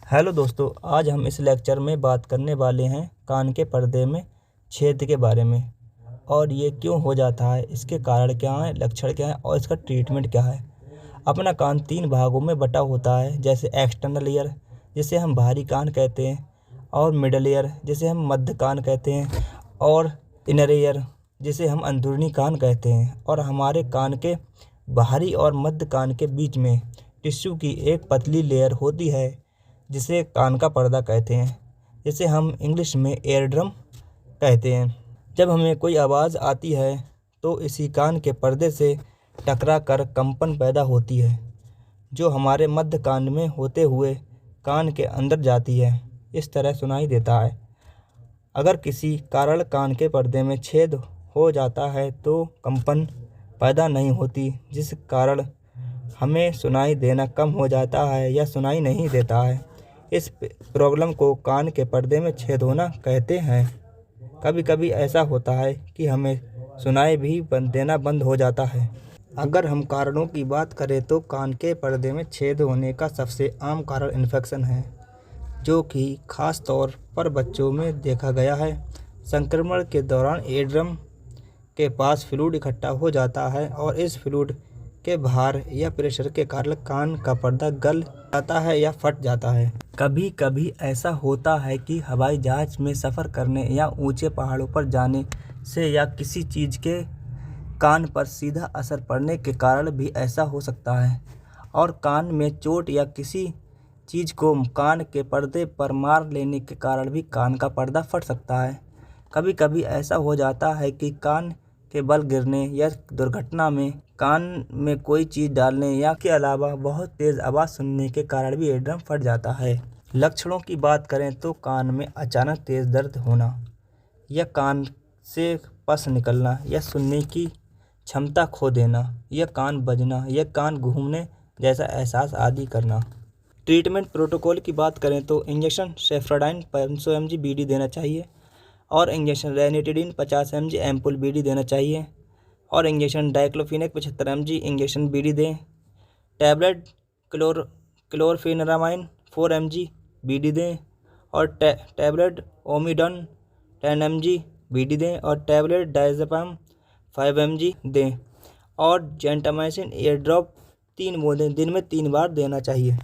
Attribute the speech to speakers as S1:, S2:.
S1: Hello दोस्तों, आज हम इस लेक्चर में बात करने वाले हैं कान के पर्दे में छेद के बारे में। और ये क्यों हो जाता है, इसके कारण क्या हैं, लक्षण क्या हैं और इसका ट्रीटमेंट क्या है। अपना कान 3 भागों में बटा होता है, जैसे एक्सटर्नल ईयर जिसे हम बाहरी कान कहते हैं, और मिडल ईयर जिसे हम मध्य कान कहते हैं, और इनर ईयर जिसे हम अंदरूनी कान कहते हैं। और हमारे कान के बाहरी और मध्य कान के बीच में टिश्यू की एक पतली लेयर होती है जिसे कान का पर्दा कहते हैं, जिसे हम इंग्लिश में एयर ड्रम कहते हैं। जब हमें कोई आवाज़ आती है तो इसी कान के पर्दे से टकरा कर कंपन पैदा होती है, जो हमारे मध्य कान में होते हुए कान के अंदर जाती है। इस तरह सुनाई देता है। अगर किसी कारण कान के पर्दे में छेद हो जाता है तो कंपन पैदा नहीं होती, जिस कारण हमें सुनाई देना कम हो जाता है या सुनाई नहीं देता है। इस प्रॉब्लम को कान के पर्दे में छेद होना कहते हैं। कभी कभी ऐसा होता है कि हमें सुनाई भी देना बंद हो जाता है। अगर हम कारणों की बात करें तो कान के पर्दे में छेद होने का सबसे आम कारण इन्फेक्शन है, जो कि खास तौर पर बच्चों में देखा गया है। संक्रमण के दौरान ईयर ड्रम के पास फ्लूइड इकट्ठा हो जाता है और इस फ्लूइड के भार या प्रेशर के कारण कान का पर्दा गल जाता है या फट जाता है। कभी कभी ऐसा होता है कि हवाई जहाज में सफ़र करने या ऊंचे पहाड़ों पर जाने से या किसी चीज़ के कान पर सीधा असर पड़ने के कारण भी ऐसा हो सकता है। और कान में चोट या किसी चीज़ को कान के पर्दे पर मार लेने के कारण भी कान का पर्दा फट सकता है। कभी कभी ऐसा हो जाता है कि कान के बल गिरने या दुर्घटना में कान में कोई चीज़ डालने या के अलावा बहुत तेज़ आवाज़ सुनने के कारण भी ईयर ड्रम फट जाता है। लक्षणों की बात करें तो कान में अचानक तेज़ दर्द होना या कान से पस निकलना या सुनने की क्षमता खो देना या कान बजना या कान घूमने जैसा एहसास आदि करना। ट्रीटमेंट प्रोटोकॉल की बात करें तो इंजेक्शन सेफ्राडाइन 500 mg बीडी देना चाहिए, और injection ranitidine 50 mg ampoule BD देना चाहिए, और injection diclofenac 75 mg injection BD दें। टैबलेट क्लोरफेनारामाइन 4 mg बीडी दें, और टैबलेट ओमिडन 10 mg बीडी दें, और टैबलेट डायज़ेपाम 5 mg दें, और जेंटामाइसिन ईयर ड्रॉप 3 बूंदें दिन में 3 बार देना चाहिए।